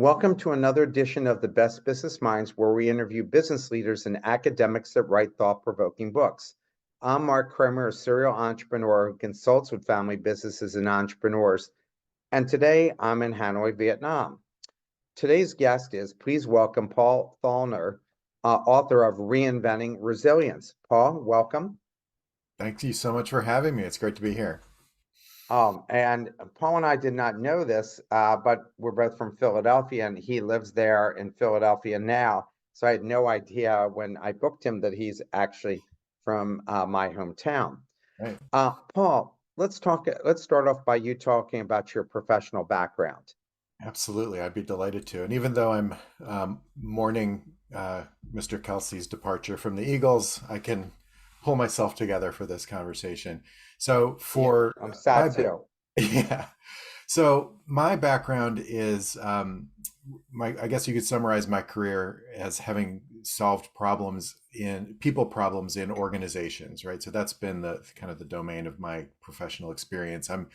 Welcome to another edition of the Best Business Minds, where we interview business leaders and academics that write thought-provoking books. I'm Marc Kramer, a serial entrepreneur who consults with family businesses and entrepreneurs, and today I'm in Hanoi, Vietnam. Today's guest is, please welcome Paul Thallner, author of Reinventing Resilience. Paul, welcome. Thank you so much for having me. It's great to be here. And Paul and I did not know this, but we're both from Philadelphia, and he lives there in Philadelphia now. So I had no idea when I booked him that he's actually from my hometown. Right. Paul, let's talk. Let's start off by you talking about your professional background. Absolutely. I'd be delighted to. And even though I'm mourning Mr. Kelsey's departure from the Eagles, I can pull myself together for this conversation. So Yeah, for I'm my, sad too. yeah. So my background is I guess you could summarize my career as having solved people problems in organizations, right? So that's been the kind of the domain of my professional experience. I'm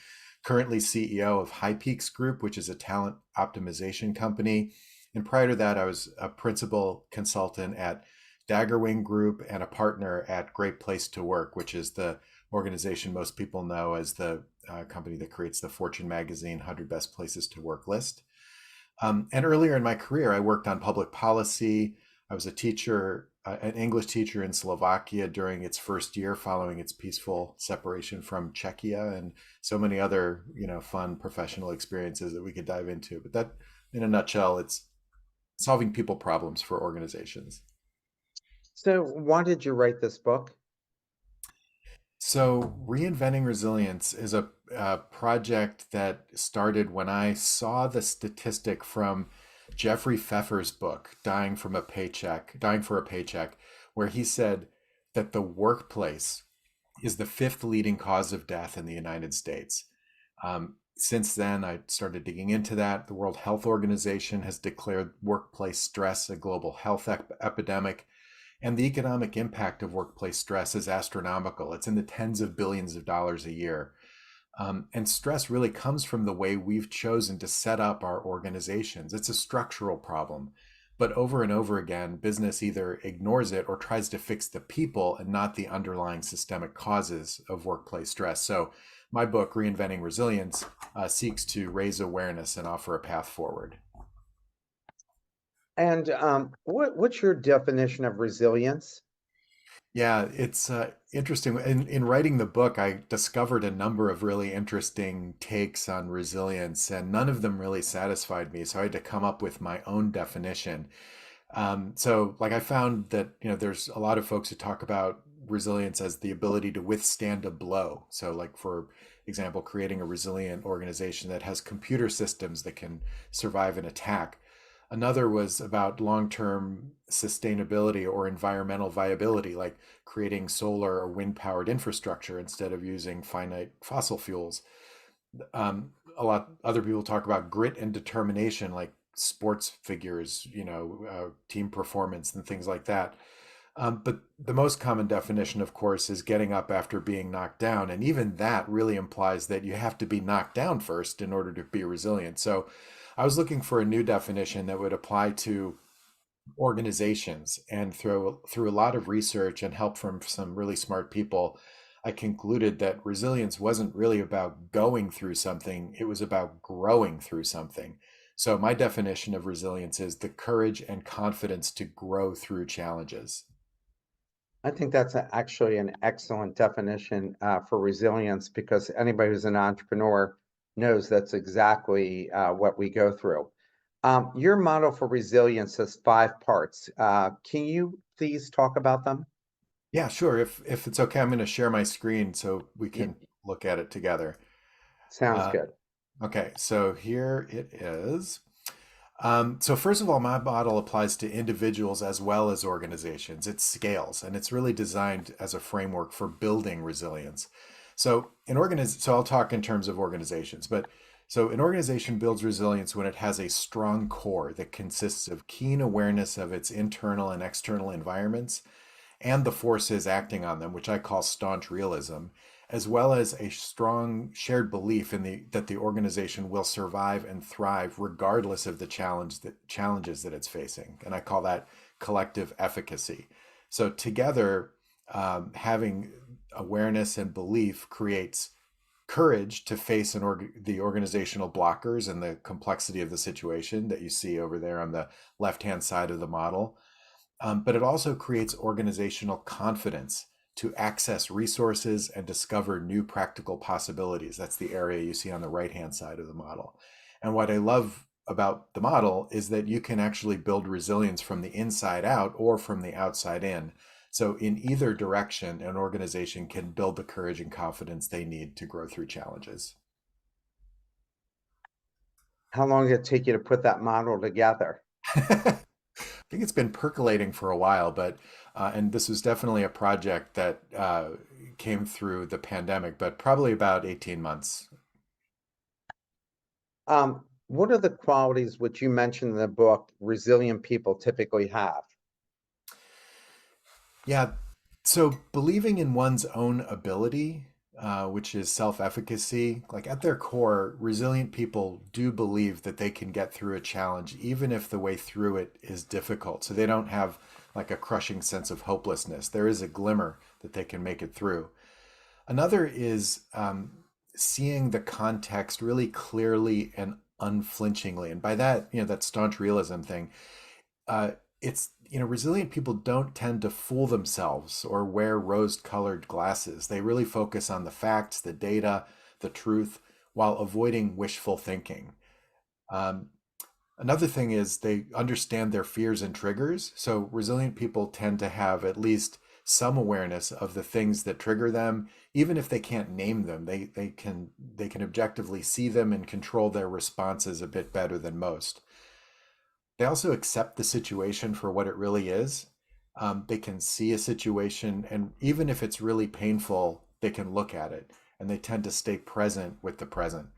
currently CEO of High Peaks Group, which is a talent optimization company. And prior to that, I was a principal consultant at Daggerwing Group and a partner at Great Place to Work, which is the organization most people know as the company that creates the Fortune magazine 100 Best Places to Work list. And earlier in my career, I worked on public policy. I was a teacher, an English teacher in Slovakia during its first year following its peaceful separation from Czechia, and so many other, fun professional experiences that we could dive into. But that, in a nutshell, it's solving people problems for organizations. So, why did you write this book? So, Reinventing Resilience is a project that started when I saw the statistic from Jeffrey Pfeffer's book, Dying for a Paycheck, where he said that the workplace is the fifth leading cause of death in the United States. Since then, I started digging into that. The World Health Organization has declared workplace stress a global health epidemic. And the economic impact of workplace stress is astronomical. It's in the tens of billions of dollars a year. And stress really comes from the way we've chosen to set up our organizations. It's a structural problem. But over and over again, business either ignores it or tries to fix the people and not the underlying systemic causes of workplace stress. So my book, Reinventing Resilience, seeks to raise awareness and offer a path forward. And what's your definition of resilience? Yeah, it's interesting. In writing the book, I discovered a number of really interesting takes on resilience, and none of them really satisfied me. So I had to come up with my own definition. Like I found that, there's a lot of folks who talk about resilience as the ability to withstand a blow. So, like, for example, creating a resilient organization that has computer systems that can survive an attack. Another was about long-term sustainability or environmental viability, like creating solar or wind-powered infrastructure instead of using finite fossil fuels. A lot other people talk about grit and determination, like sports figures, team performance and things like that. But the most common definition, of course, is getting up after being knocked down. And even that really implies that you have to be knocked down first in order to be resilient. So I was looking for a new definition that would apply to organizations. And through a lot of research and help from some really smart people, I concluded that resilience wasn't really about going through something, it was about growing through something. So my definition of resilience is the courage and confidence to grow through challenges. I think that's actually an excellent definition for resilience, because anybody who's an entrepreneur knows that's exactly what we go through. Your model for resilience has 5 parts. Can you please talk about them? Yeah, sure. If it's okay, I'm going to share my screen so we Yeah, can look at it together. sounds Uh, good. okay, so here it is. So first of all, my model applies to individuals as well as organizations. It scales, and it's really designed as a framework for building resilience. So I'll talk in terms of organizations, but so an organization builds resilience when it has a strong core that consists of keen awareness of its internal and external environments and the forces acting on them, which I call staunch realism, as well as a strong shared belief in that the organization will survive and thrive regardless of the challenges that it's facing. And I call that collective efficacy. So together, having awareness and belief creates courage to face the organizational blockers and the complexity of the situation that you see over there on the left-hand side of the model. But it also creates organizational confidence to access resources and discover new practical possibilities. That's the area you see on the right-hand side of the model. And what I love about the model is that you can actually build resilience from the inside out or from the outside in. So in either direction, an organization can build the courage and confidence they need to grow through challenges. How long did it take you to put that model together? I think it's been percolating for a while, but and this was definitely a project that came through the pandemic, but probably about 18 months. What are the qualities which you mentioned in the book resilient people typically have? Yeah. So believing in one's own ability, which is self-efficacy, like at their core, resilient people do believe that they can get through a challenge, even if the way through it is difficult. So they don't have like a crushing sense of hopelessness. There is a glimmer that they can make it through. Another is seeing the context really clearly and unflinchingly. And by that, that staunch realism thing, uh, it's resilient people don't tend to fool themselves or wear rose-colored glasses. They really focus on the facts, the data, the truth, while avoiding wishful thinking. Um, Another thing is they understand their fears and triggers. So resilient people tend to have at least some awareness of the things that trigger them, even if they can't name them. They can objectively see them and control their responses a bit better than most. They also accept the situation for what it really is. They can see a situation, and even if it's really painful, they can look at it, and they tend to stay present with the present.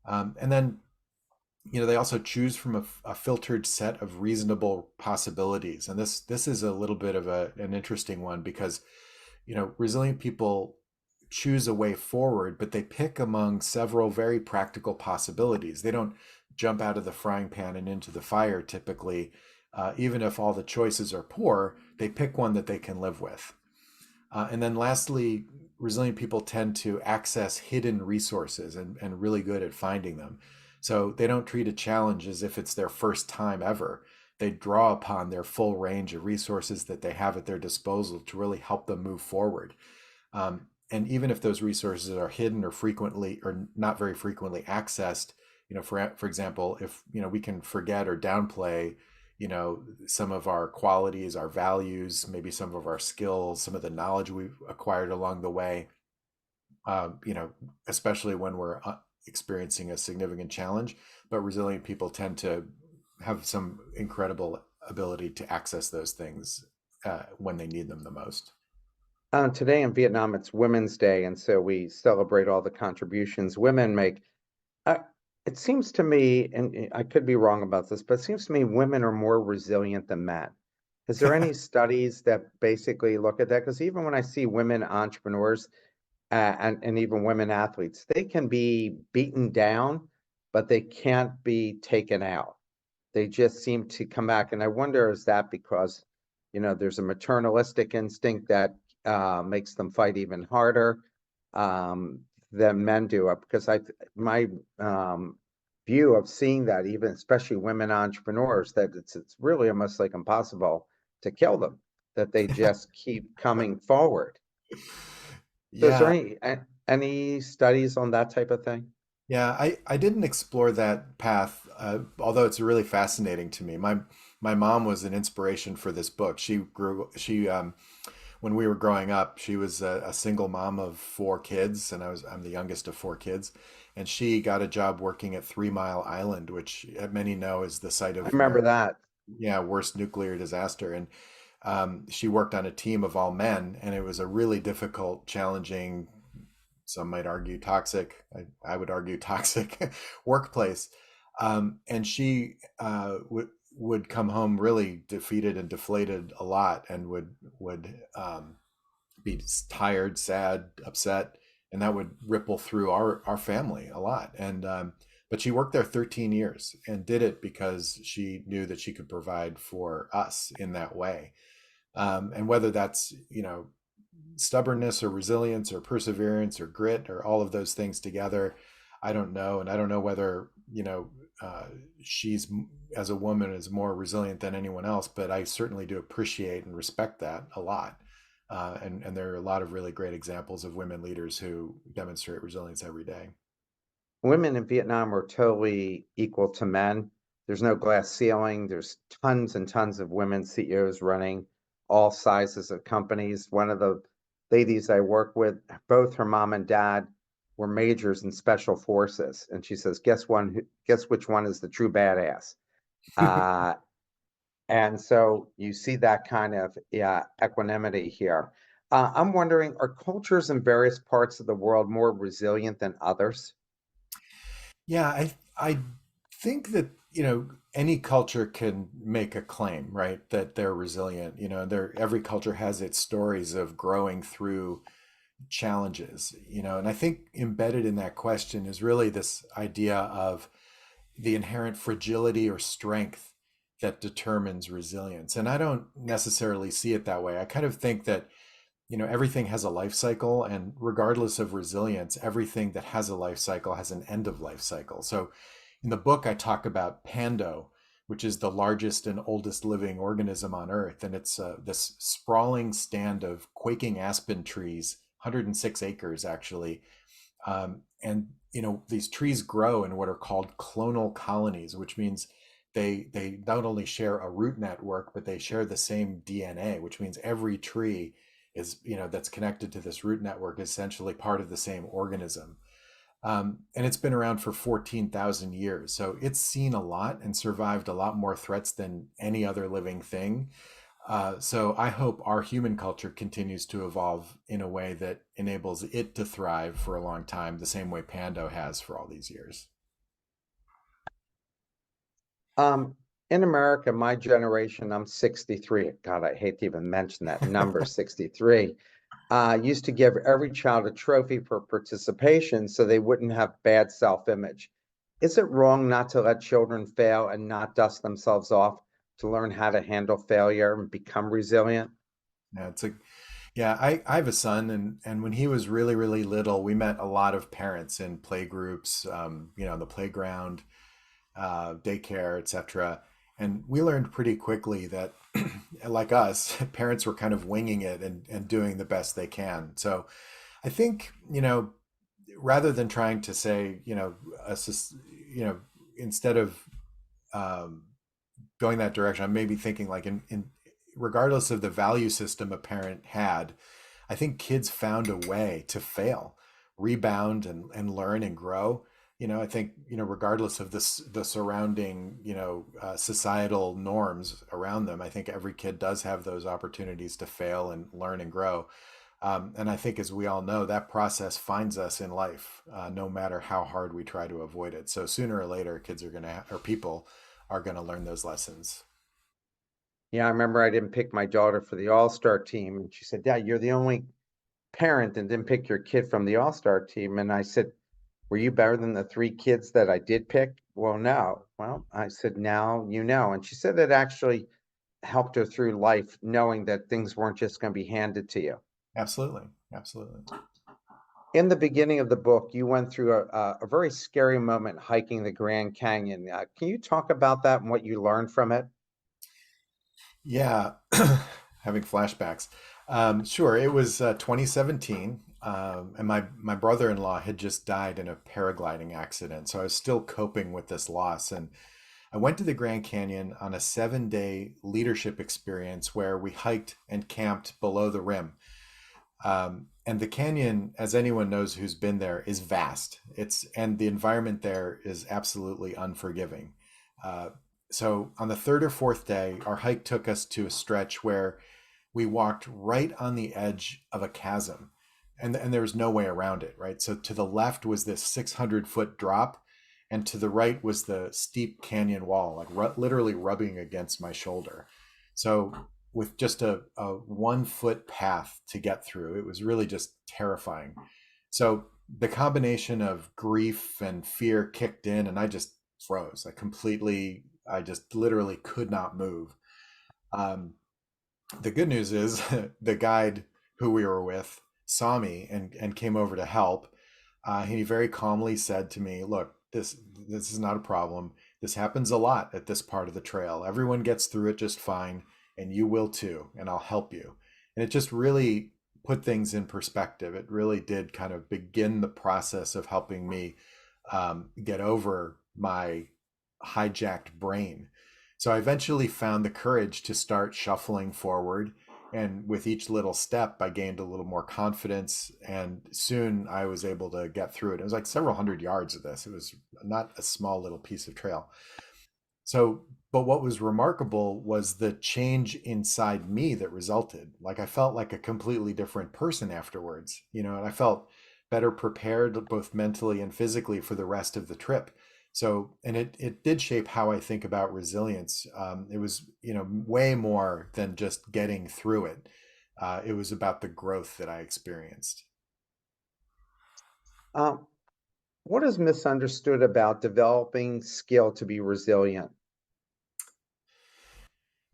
And then, they also choose from a filtered set of reasonable possibilities. And this is a little bit of an interesting one because, resilient people choose a way forward, but they pick among several very practical possibilities. They don't jump out of the frying pan and into the fire typically. Even if all the choices are poor, they pick one that they can live with. And then lastly, resilient people tend to access hidden resources and really good at finding them. So they don't treat a challenge as if it's their first time ever. They draw upon their full range of resources that they have at their disposal to really help them move forward. And even if those resources are hidden or frequently or not very frequently accessed, for example, if we can forget or downplay, some of our qualities, our values, maybe some of our skills, some of the knowledge we've acquired along the way, especially when we're experiencing a significant challenge. But resilient people tend to have some incredible ability to access those things when they need them the most. Today in Vietnam, it's Women's Day, and so we celebrate all the contributions women make. Uh, it seems to me, and I could be wrong about this, but it seems to me women are more resilient than men. Is there any studies that basically look at that? Because even when I see women entrepreneurs and even women athletes, they can be beaten down, but they can't be taken out. They just seem to come back. And I wonder, is that because, there's a maternalistic instinct that makes them fight even harder than men do? Because my view of seeing that, even especially women entrepreneurs, that it's really almost like impossible to kill them, that they just keep coming forward. So is there Yeah, any studies on that type of thing? yeah, I didn't explore that path, although it's really fascinating to me. My mom was an inspiration for this book. When we were growing up, she was a single mom of four kids, and I'm the youngest of four kids, and she got a job working at 3 Mile Island, which many know is the site I of remember America's, that. yeah, worst nuclear disaster. And she worked on a team of all men, and it was a really difficult, challenging, some might argue toxic, I would argue toxic workplace. And she would come home really defeated and deflated a lot, and would be tired, sad, upset, and that would ripple through our family a lot. And but she worked there 13 years and did it because she knew that she could provide for us in that way. And whether that's, stubbornness or resilience or perseverance or grit or all of those things together, I don't know. And I don't know whether, she's, as a woman, is more resilient than anyone else, but I certainly do appreciate and respect that a lot. And there are a lot of really great examples of women leaders who demonstrate resilience every day. Women in Vietnam are totally equal to men. There's no glass ceiling. There's tons and tons of women CEOs running all sizes of companies. One of the ladies I work with, both her mom and dad were majors in special forces, and she says, Guess which one is the true badass?" Uh, and so you see that kind of, yeah, equanimity here. I'm wondering, are cultures in various parts of the world more resilient than others? Yeah, I think that, any culture can make a claim, right, that they're resilient. Every culture has its stories of growing through challenges, and I think embedded in that question is really this idea of the inherent fragility or strength that determines resilience. And I don't necessarily see it that way. I kind of think that, everything has a life cycle, and regardless of resilience, everything that has a life cycle has an end of life cycle. So in the book, I talk about Pando, which is the largest and oldest living organism on Earth. And it's this sprawling stand of quaking aspen trees, 106 acres actually. And these trees grow in what are called clonal colonies, which means they not only share a root network, but they share the same DNA, which means every tree is, that's connected to this root network is essentially part of the same organism. And it's been around for 14,000 years. So it's seen a lot and survived a lot more threats than any other living thing. So I hope our human culture continues to evolve in a way that enables it to thrive for a long time, the same way Pando has for all these years. Um, in America, my generation, I'm 63. God, I hate to even mention that number, 63. Used to give every child a trophy for participation so they wouldn't have bad self-image. Is it wrong not to let children fail and not dust themselves off to learn how to handle failure and become resilient? Yeah, I have a son, and when he was really, really little, we met a lot of parents in play groups, the playground, daycare, etc. And we learned pretty quickly that, like us, parents were kind of winging it and doing the best they can. So I think, rather than trying to say, instead of um, going that direction, I'm maybe thinking like in regardless of the value system a parent had, I think kids found a way to fail, rebound, and learn and grow. I think, regardless of the surrounding, societal norms around them, I think every kid does have those opportunities to fail and learn and grow. And I think, as we all know, that process finds us in life, no matter how hard we try to avoid it. So sooner or later, kids are going to, or people are going to learn those lessons. Yeah, I remember I didn't pick my daughter for the All-Star team. And she said, Dad, you're the only parent and didn't pick your kid from the All-Star team. And I said, were you better than the three kids that I did pick? Well, no. Well, I said, now you know. And she said it actually helped her through life, knowing that things weren't just going to be handed to you. Absolutely. Absolutely. In the beginning of the book, you went through a very scary moment hiking the Grand Canyon. Can you talk about that and what you learned from it? Yeah, having flashbacks. Sure, it was 2017, and my brother-in-law had just died in a paragliding accident, so I was still coping with this loss. And I went to the Grand Canyon on a 7-day leadership experience where we hiked and camped below the rim. And the canyon, as anyone knows who's been there, is vast. And the environment there is absolutely unforgiving. Uh, so on the third or fourth day, our hike took us to a stretch where we walked right on the edge of a chasm, and there was no way around it, right? So to the left was this 600-foot drop, and to the right was the steep canyon wall, like literally rubbing against my shoulder. So with just a 1 foot path to get through, it was really just terrifying. So the combination of grief and fear kicked in, and I just froze. I just literally could not move. Um, the good news is the guide who we were with saw me and came over to help. He very calmly said to me, "Look, this is not a problem. This happens a lot at this part of the trail. Everyone gets through it just fine, and you will too, and I'll help you." And it just really put things in perspective. It really did kind of begin the process of helping me get over my hijacked brain. So I eventually found the courage to start shuffling forward. And with each little step, I gained a little more confidence. And soon I was able to get through it. It was like several hundred yards of this. It was not a small little piece of trail. So, but what was remarkable was the change inside me that resulted. Like I felt like a completely different person afterwards, and I felt better prepared both mentally and physically for the rest of the trip. So, and it did shape how I think about resilience. It was, way more than just getting through it. It was about the growth that I experienced. Um, what is misunderstood about developing skill to be resilient?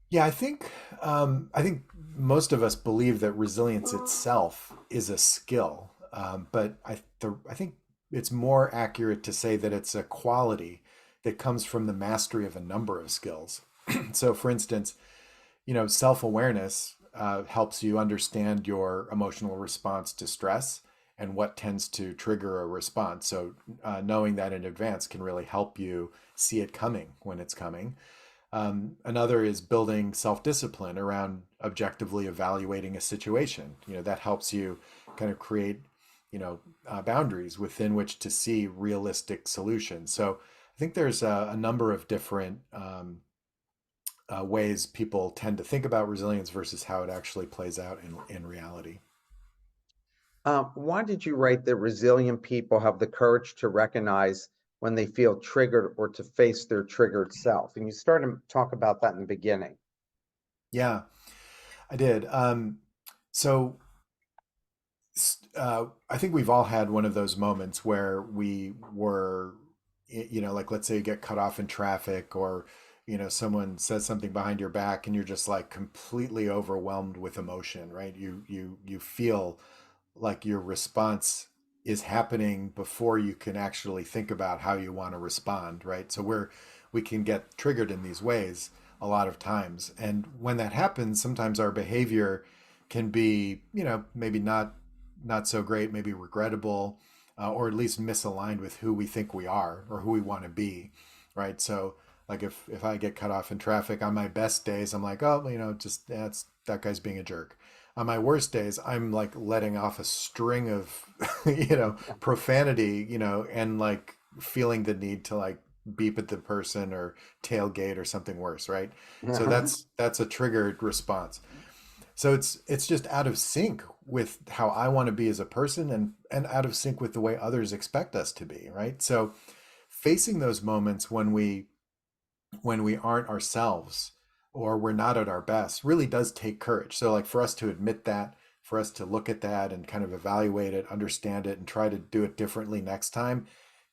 Yeah, I think most of us believe that resilience itself is a skill, but I think it's more accurate to say that it's a quality that comes from the mastery of a number of skills. So, for instance, self-awareness helps you understand your emotional response to stress and what tends to trigger a response. So, knowing that in advance can really help you see it coming when it's coming. Another is building self-discipline around objectively evaluating a situation. That helps you kind of create, boundaries within which to see realistic solutions. So I think there's a number of different ways people tend to think about resilience versus how it actually plays out in reality. Why did you write that resilient people have the courage to recognize when they feel triggered or to face their triggered self? And you started to talk about that in the beginning. Yeah, I did. So I think we've all had one of those moments where we were, like let's say you get cut off in traffic or, someone says something behind your back and you're just like completely overwhelmed with emotion, right? You feel like your response is happening before you can actually think about how you want to respond, right? So we can get triggered in these ways a lot of times. And when that happens, sometimes our behavior can be, maybe not so great, maybe regrettable, or at least misaligned with who we think we are or who we want to be, right? So, like if I get cut off in traffic on my best days, I'm like, oh, just that's that guy's being a jerk. On my worst days, I'm like letting off a string of, profanity, and like feeling the need to like beep at the person or tailgate or something worse, right? So that's a triggered response. So it's just out of sync with how I want to be as a person and out of sync with the way others expect us to be, right? So facing those moments when we aren't ourselves or we're not at our best really does take courage. So like for us to admit that, for us to look at that and kind of evaluate it, understand it, and try to do it differently next time,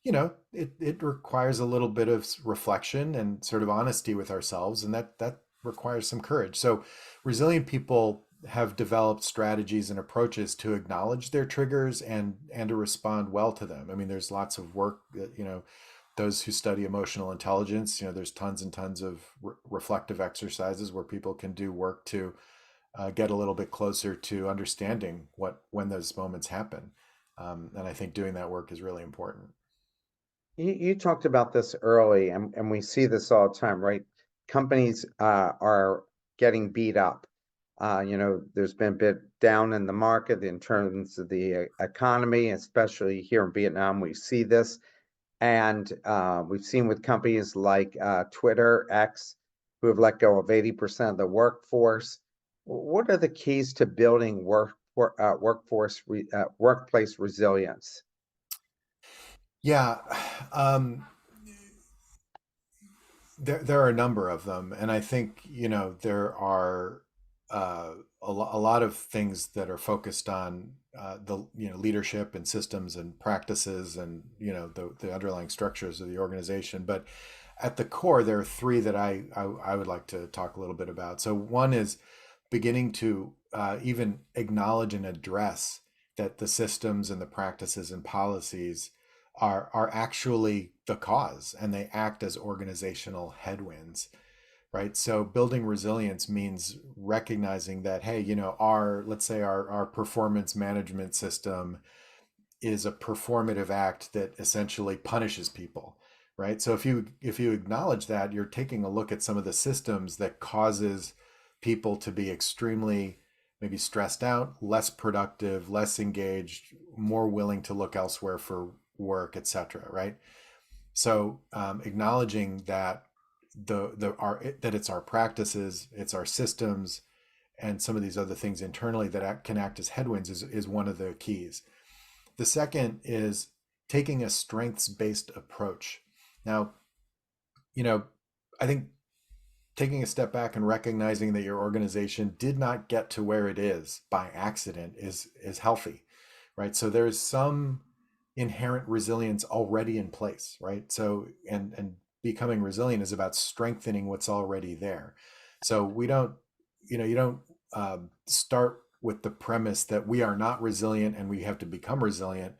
it requires a little bit of reflection and sort of honesty with ourselves, and that requires some courage. So resilient people have developed strategies and approaches to acknowledge their triggers and to respond well to them. I mean, there's lots of work that, those who study emotional intelligence, there's tons and tons of reflective exercises where people can do work to get a little bit closer to understanding when those moments happen. And I think doing that work is really important. You talked about this early, and we see this all the time, right? Companies are getting beat up. There's been a bit down in the market in terms of the economy, especially here in Vietnam. We see this, and we've seen with companies like Twitter, X, who have let go of 80% of the workforce. What are the keys to building workplace resilience? Yeah. Um, There are a number of them, and I think, there are a lot of things that are focused on the leadership and systems and practices and the underlying structures of the organization. But at the core, there are three that I would like to talk a little bit about. So one is beginning to even acknowledge and address that the systems and the practices and policies are actually the cause, and they act as organizational headwinds, right? So building resilience means recognizing that, hey, our, let's say our performance management system is a performative act that essentially punishes people, right? So if you acknowledge that, you're taking a look at some of the systems that causes people to be extremely maybe stressed out, less productive, less engaged, more willing to look elsewhere for work, etc. Right? So acknowledging that that it's our practices, it's our systems, and some of these other things internally that can act as headwinds is one of the keys. The second is taking a strengths-based approach. Now, I think taking a step back and recognizing that your organization did not get to where it is by accident is healthy, right? So there's some inherent resilience already in place, right? So and becoming resilient is about strengthening what's already there. So we don't, you don't start with the premise that we are not resilient and we have to become resilient.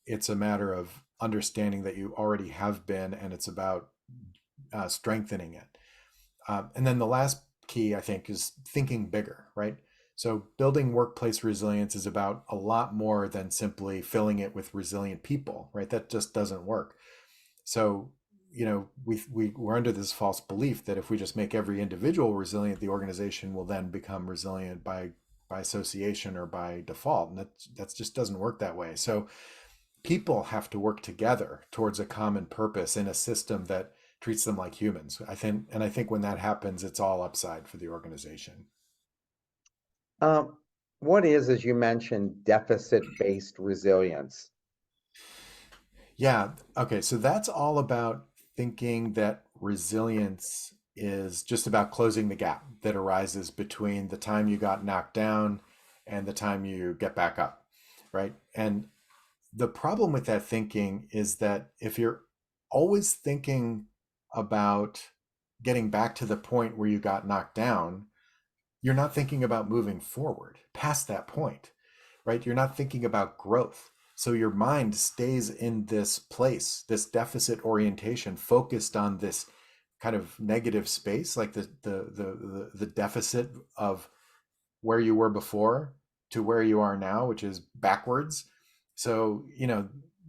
It's a matter of understanding that you already have been, and it's about strengthening it. And then the last key, I think, is thinking bigger, right? So building workplace resilience is about a lot more than simply filling it with resilient people, right? That just doesn't work. So, we're under this false belief that if we just make every individual resilient, the organization will then become resilient by association or by default. And that just doesn't work that way. So people have to work together towards a common purpose in a system that treats them like humans. I think when that happens, it's all upside for the organization. Um, what is, as you mentioned, deficit-based resilience? Yeah. Okay. So that's all about thinking that resilience is just about closing the gap that arises between the time you got knocked down and the time you get back up. Right. And the problem with that thinking is that if you're always thinking about getting back to the point where you got knocked down, you're not thinking about moving forward past that point, right? You're not thinking about growth. So your mind stays in this place, this deficit orientation, focused on this kind of negative space, like the deficit of where you were before to where you are now, which is backwards. So,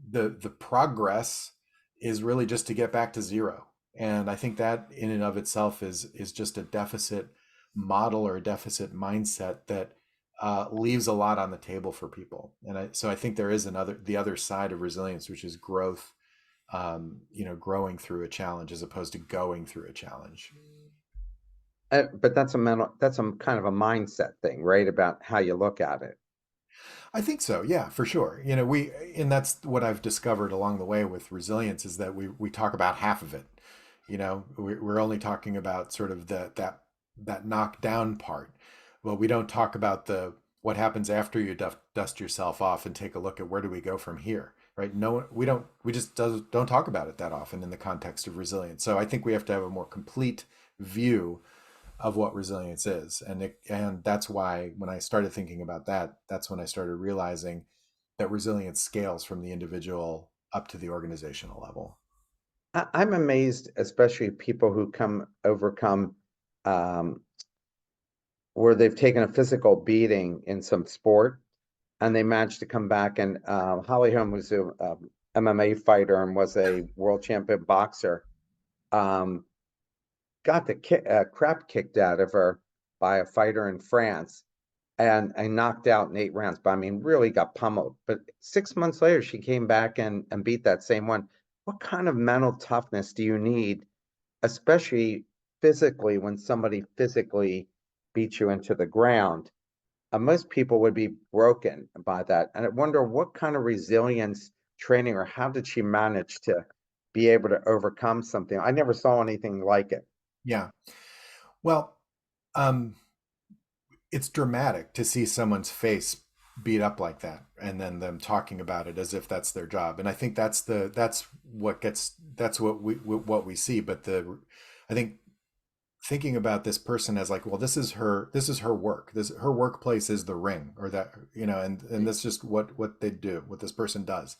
the progress is really just to get back to zero. And I think that in and of itself is just a deficit model or a deficit mindset that leaves a lot on the table for people. And so I think there is the other side of resilience, which is growth, growing through a challenge as opposed to going through a challenge. But that's a kind of a mindset thing, right? About how you look at it. I think so. Yeah, for sure. And that's what I've discovered along the way with resilience is that we talk about half of it. We're only talking about sort of that knockdown part. Well, we don't talk about the what happens after you dust yourself off and take a look at where do we go from here, right? No, we don't. We just don't talk about it that often in the context of resilience. So I think we have to have a more complete view of what resilience is, and that's why when I started thinking about that, that's when I started realizing that resilience scales from the individual up to the organizational level. I'm amazed, especially people who overcome um, where they've taken a physical beating in some sport and they managed to come back. And Holly Holm was a MMA fighter and was a world champion boxer. Um, got the crap kicked out of her by a fighter in France and knocked out in 8 rounds. But I mean, really got pummeled. But 6 months later, she came back and beat that same one. What kind of mental toughness do you need, especially physically, when somebody physically beats you into the ground? Most people would be broken by that. And I wonder what kind of resilience training or how did she manage to be able to overcome something. I never saw anything like it. Yeah. Well, um, it's dramatic to see someone's face beat up like that and then them talking about it as if that's their job. And I think that's what we see. But I think thinking about this person as like, well, this is her work. This her workplace is the ring, or that, and that's just what they do, what this person does.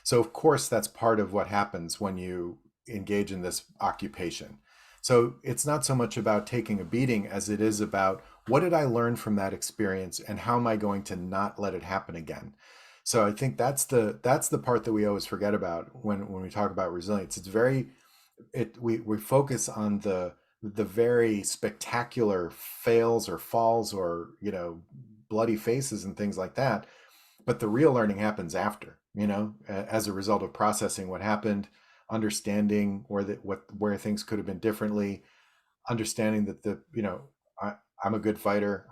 So of course that's part of what happens when you engage in this occupation. So it's not so much about taking a beating as it is about what did I learn from that experience and how am I going to not let it happen again. So I think that's the part that we always forget about when we talk about resilience. It's very it we focus on the very spectacular fails or falls or bloody faces and things like that, but the real learning happens after, as a result of processing what happened, understanding where things could have been differently, understanding that I'm a good fighter,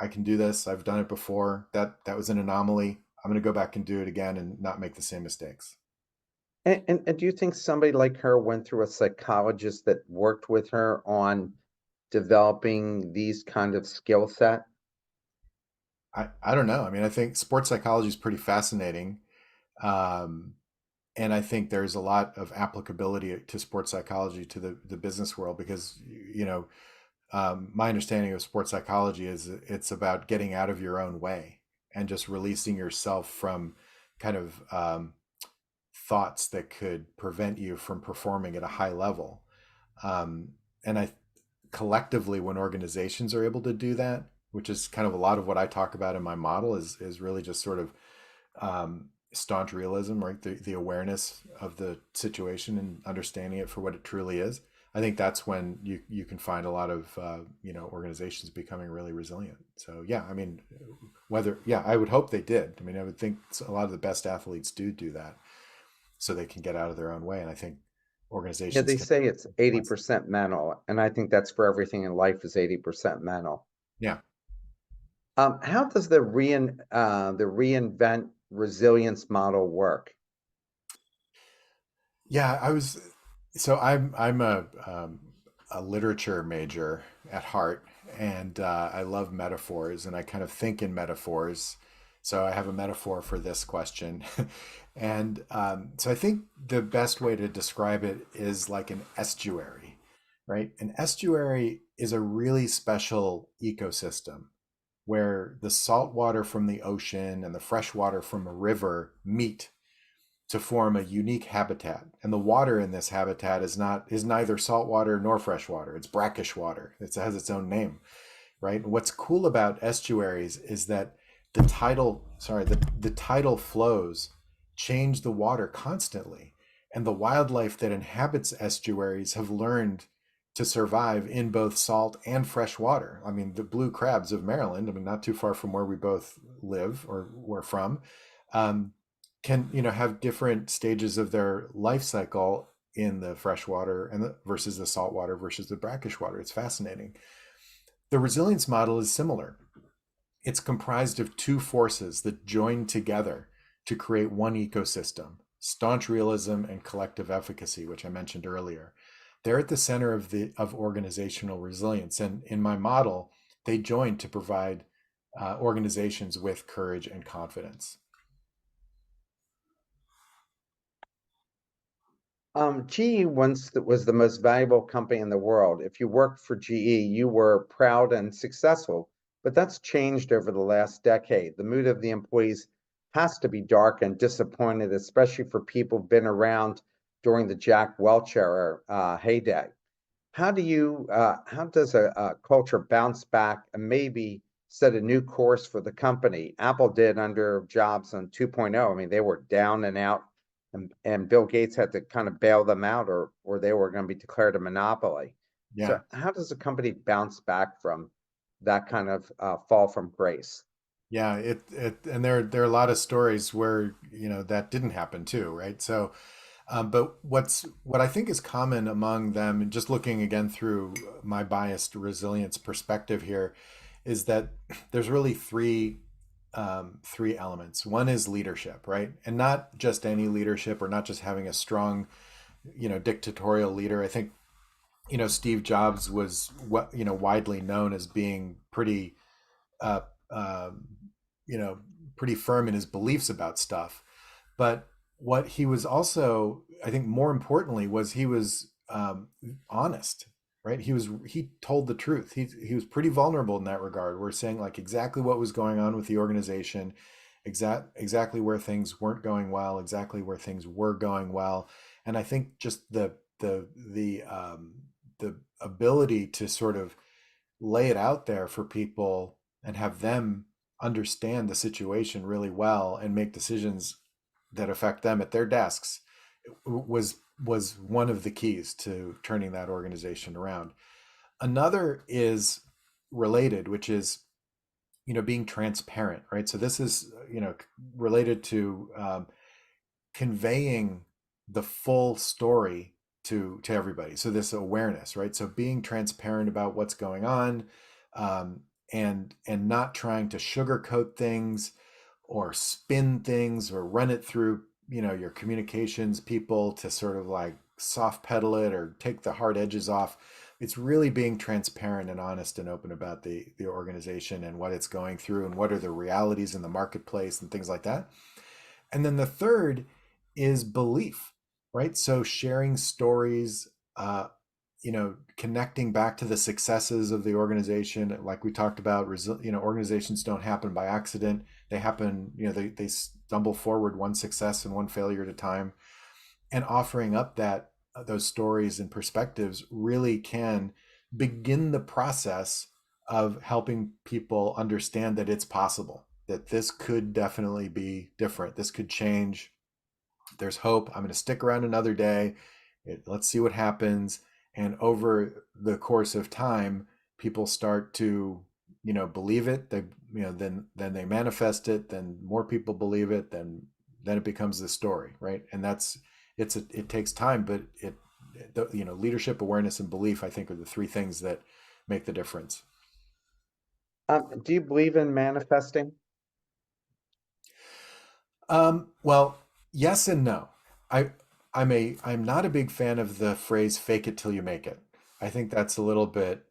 I can do this, I've done it before, that was an anomaly, I'm going to go back and do it again and not make the same mistakes. And do you think somebody like her went through a psychologist that worked with her on developing these kind of skill set? I don't know. I mean, I think sports psychology is pretty fascinating. Um, and I think there's a lot of applicability to sports psychology to the business world because, my understanding of sports psychology is it's about getting out of your own way and just releasing yourself from kind of thoughts that could prevent you from performing at a high level. And I collectively, when organizations are able to do that, which is kind of a lot of what I talk about in my model, is really just sort of staunch realism, right? The awareness of the situation and understanding it for what it truly is. I think that's when you can find a lot of organizations becoming really resilient. So yeah, I mean, I would hope they did. I mean, I would think a lot of the best athletes do that, so they can get out of their own way. And I think Yeah, organizations they can say it's influence that. 80% mental, and I think that's for everything in life is 80% mental. Yeah. How does the reinvent resilience model work? Yeah, I'm a literature major at heart, and I love metaphors, and I kind of think in metaphors. So I have a metaphor for this question, and so I think the best way to describe it is like an estuary, right? An estuary is a really special ecosystem where the salt water from the ocean and the fresh water from a river meet to form a unique habitat. And the water in this habitat is neither salt water nor fresh water. It's brackish water. It has its own name, right? And what's cool about estuaries is that the tidal flows change the water constantly. And the wildlife that inhabits estuaries have learned to survive in both salt and fresh water. I mean, the blue crabs of Maryland, I mean, not too far from where we both live or we're from, um, can have different stages of their life cycle in the fresh water versus the salt water versus the brackish water. It's fascinating. The resilience model is similar. It's comprised of two forces that join together to create one ecosystem: staunch realism and collective efficacy, which I mentioned earlier. They're at the center of organizational resilience, and in my model, they join to provide organizations with courage and confidence. GE once was the most valuable company in the world. If you worked for GE, you were proud and successful, but that's changed over the last decade. The mood of the employees has to be dark and disappointed, especially for people who've been around during the Jack Welch era heyday. How does a culture bounce back and maybe set a new course for the company? Apple did under Jobs on 2.0. I mean, they were down and out, and Bill Gates had to kind of bail them out, or they were going to be declared a monopoly. So, Yeah. how does a company bounce back from that kind of fall from grace? Yeah, and there are a lot of stories where that didn't happen too, right? So, but what I think is common among them, and just looking again through my biased resilience perspective here, is that there's really three elements. One is leadership, right? And not just any leadership, or not just having a strong dictatorial leader. I think, Steve Jobs was what, widely known as being pretty, uh, um, you know, pretty firm in his beliefs about stuff. But what he was also, I think, more importantly, was he was honest, right? He told the truth. He was pretty vulnerable in that regard. We're saying like exactly what was going on with the organization, exactly where things weren't going well, exactly where things were going well, and I think just the ability to sort of lay it out there for people and have them understand the situation really well and make decisions that affect them at their desks was one of the keys to turning that organization around. Another is related, which is being transparent, right? So this is related to conveying the full story to everybody. So this awareness, right? So being transparent about what's going on, and not trying to sugarcoat things or spin things or run it through your communications people to sort of like soft pedal it or take the hard edges off. It's really being transparent and honest and open about the organization and what it's going through and what are the realities in the marketplace and things like that. And then the third is belief, right? So sharing stories, connecting back to the successes of the organization. Like we talked about, organizations don't happen by accident. They happen, they stumble forward one success and one failure at a time. And offering up those stories and perspectives really can begin the process of helping people understand that it's possible, that this could definitely be different. This could change. There's hope. I'm going to stick around another day. Let's see what happens. And over the course of time, people start to, believe it. They, then they manifest it. Then more people believe it. Then it becomes the story, right? And it takes time, but leadership, awareness, and belief, I think, are the three things that make the difference. Do you believe in manifesting? Well, yes and no. I I'm not a big fan of the phrase "fake it till you make it." I think that's a little bit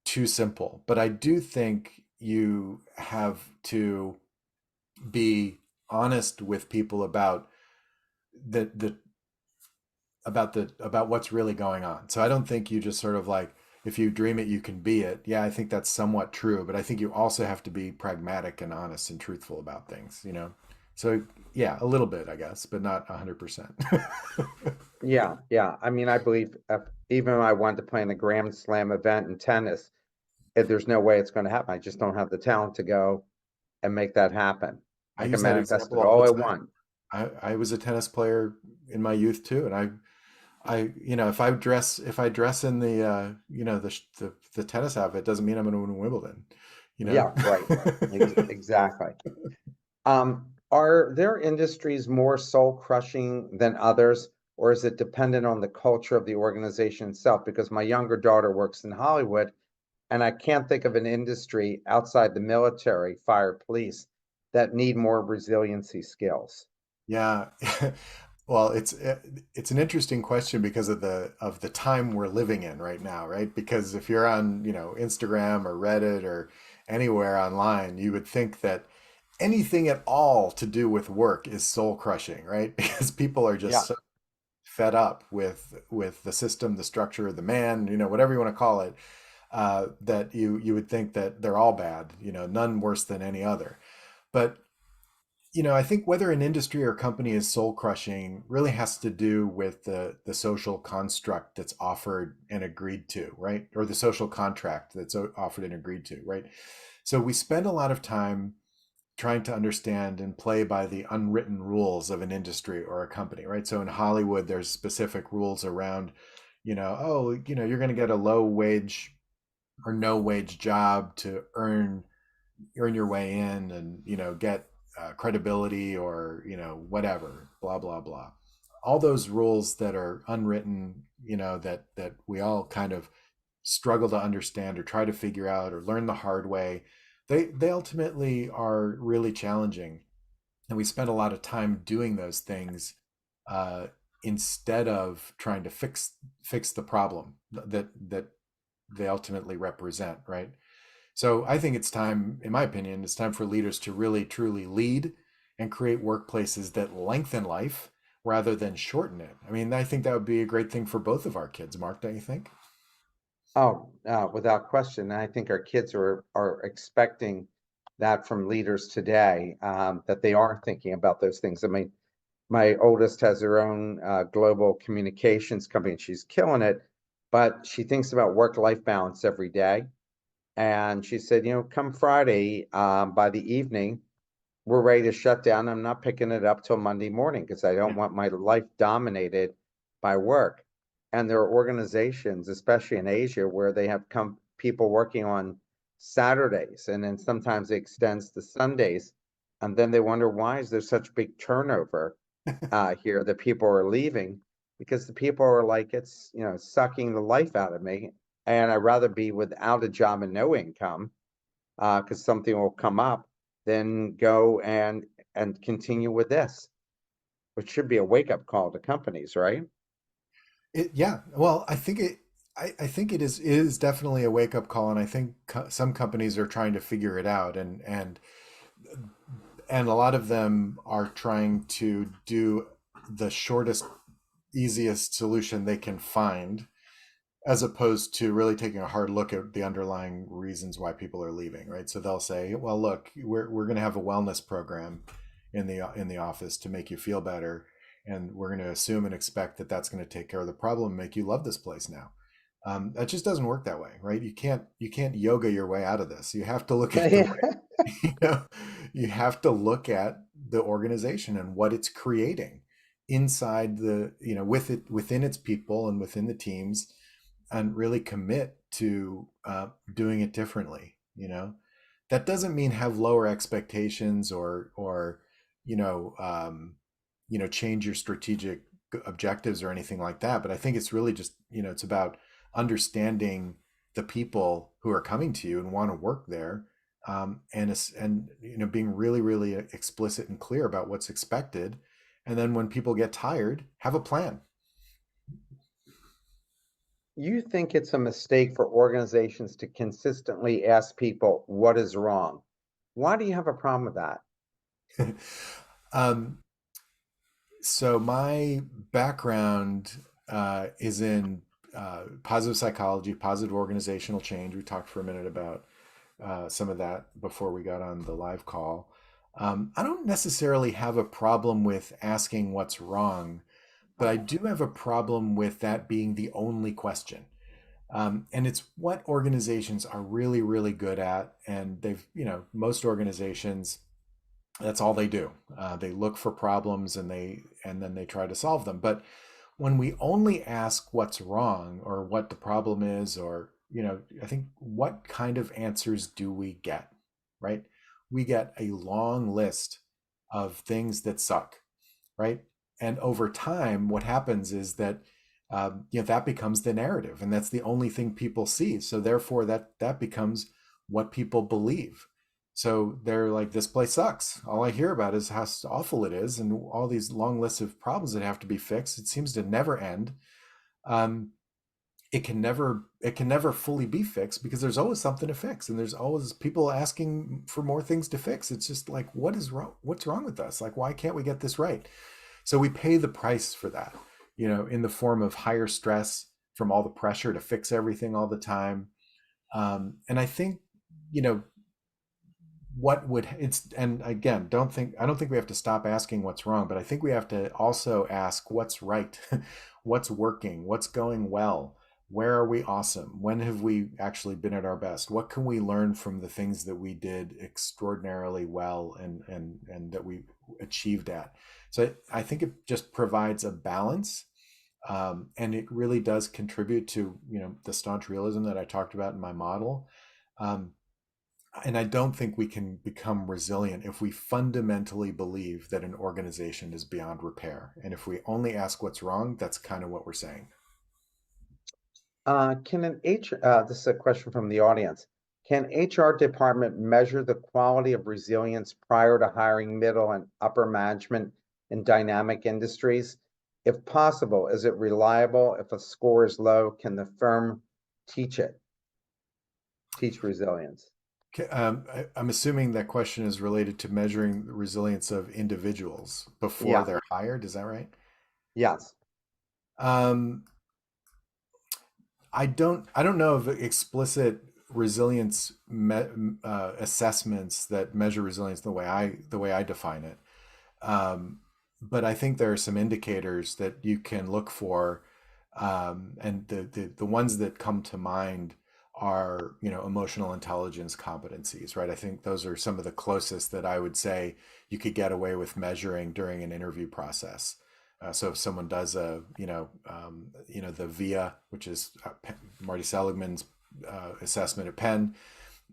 too simple, but I do think you have to be honest with people about the about what's really going on. So I don't think you just sort of like, if you dream it, you can be it. Yeah, I think that's somewhat true, but I think you also have to be pragmatic and honest and truthful about things. So yeah, a little bit, I guess, but not 100%. Yeah, yeah. I mean, I believe even if I wanted to play in a Grand Slam event in tennis, there's no way it's going to happen. I just don't have the talent to go and make that happen. I I can use that manifest example it all all the I time. want. I was a tennis player in my youth too, and if I dress in the tennis outfit, doesn't mean I'm going to win Wimbledon, you know? Yeah, right. Exactly. Are there industries more soul crushing than others, or is it dependent on the culture of the organization itself? Because my younger daughter works in Hollywood, and I can't think of an industry outside the military, fire, police, that need more resiliency skills. Yeah. Well, it's an interesting question because of the time we're living in right now, right? Because if you're on, Instagram or Reddit or anywhere online, you would think that anything at all to do with work is soul crushing, right? Because people are just Yeah. so fed up with the system, the structure, the man, whatever you want to call it, that you would think that they're all bad, none worse than any other. But I think whether an industry or company is soul crushing really has to do with the social construct that's offered and agreed to, right? Or the social contract that's offered and agreed to, right? So we spend a lot of time trying to understand and play by the unwritten rules of an industry or a company, right? So in Hollywood, there's specific rules around, you're going to get a low wage or no wage job to earn your way in and get credibility or whatever, blah blah blah. All those rules that are unwritten, that we all kind of struggle to understand or try to figure out or learn the hard way, they ultimately are really challenging, and we spend a lot of time doing those things uh, instead of trying to fix the problem that they ultimately represent, right? So I think it's time, in my opinion, it's time for leaders to really truly lead and create workplaces that lengthen life rather than shorten it. I mean, I think that would be a great thing for both of our kids, Mark, don't you think? Oh, without question. And I think our kids are expecting that from leaders today, that they are thinking about those things. I mean, my oldest has her own global communications company, and she's killing it, but she thinks about work-life balance every day. And she said, come Friday, by the evening, we're ready to shut down. I'm not picking it up till Monday morning because I don't want my life dominated by work. And there are organizations, especially in Asia, where they have people working on Saturdays, and then sometimes it extends to Sundays. And then they wonder, why is there such big turnover here that people are leaving? Because the people are like, it's sucking the life out of me, and I'd rather be without a job and no income, because something will come up, then go and continue with this, which should be a wake-up call to companies, right? Yeah, well, I think it is definitely a wake up call, and I think some companies are trying to figure it out, and a lot of them are trying to do the shortest, easiest solution they can find, as opposed to really taking a hard look at the underlying reasons why people are leaving, right? So they'll say, well, look, we're going to have a wellness program in the office to make you feel better, and we're going to assume and expect that that's going to take care of the problem and make you love this place now. That just doesn't work that way, right? You can't yoga your way out of this. You have to look at the you know, you have to look at the organization and what it's creating inside with it, within its people and within the teams, and really commit to doing it differently. That doesn't mean have lower expectations or you know um, change your strategic objectives or anything like that. But I think it's really just it's about understanding the people who are coming to you and want to work there, and being really really explicit and clear about what's expected. And then when people get tired, have a plan. You think it's a mistake for organizations to consistently ask people what is wrong? Why do you have a problem with that? um, so my background is in positive psychology, positive organizational change. We talked for a minute about some of that before we got on the live call. I don't necessarily have a problem with asking what's wrong, but I do have a problem with that being the only question. And it's what organizations are really, really good at. And most organizations, that's all they do. They look for problems and then they try to solve them. But when we only ask what's wrong or what the problem is, or I think, what kind of answers do we get? Right? We get a long list of things that suck, right? And over time, what happens is that that becomes the narrative, and that's the only thing people see. So therefore, that becomes what people believe. So they're like, this place sucks. All I hear about is how awful it is, and all these long lists of problems that have to be fixed. It seems to never end. Um, it can never fully be fixed because there's always something to fix, and there's always people asking for more things to fix. It's just like, what is wrong? What's wrong with us? Like, why can't we get this right? So we pay the price for that, in the form of higher stress from all the pressure to fix everything all the time. And I think, you know, what would it's and again, I don't think we have to stop asking what's wrong, but I think we have to also ask what's right. What's working, what's going well, where are we awesome, when have we actually been at our best, what can we learn from the things that we did extraordinarily well and that we achieved at. So I think it just provides a balance, and it really does contribute to the staunch realism that I talked about in my model. um, and I don't think we can become resilient if we fundamentally believe that an organization is beyond repair. And if we only ask what's wrong, that's kind of what we're saying. This is a question from the audience. Can HR department measure the quality of resilience prior to hiring middle and upper management in dynamic industries? If possible, is it reliable? If a score is low, can the firm teach it, teach resilience? I'm assuming that question is related to measuring the resilience of individuals before Yeah, they're hired. Is that right? yes. Um, I don't know of explicit resilience assessments that measure resilience the way I define it. Um, but I think there are some indicators that you can look for, and the ones that come to mind are, emotional intelligence competencies, right? I think those are some of the closest that I would say you could get away with measuring during an interview process. So if someone does the VIA, which is Marty Seligman's assessment at Penn,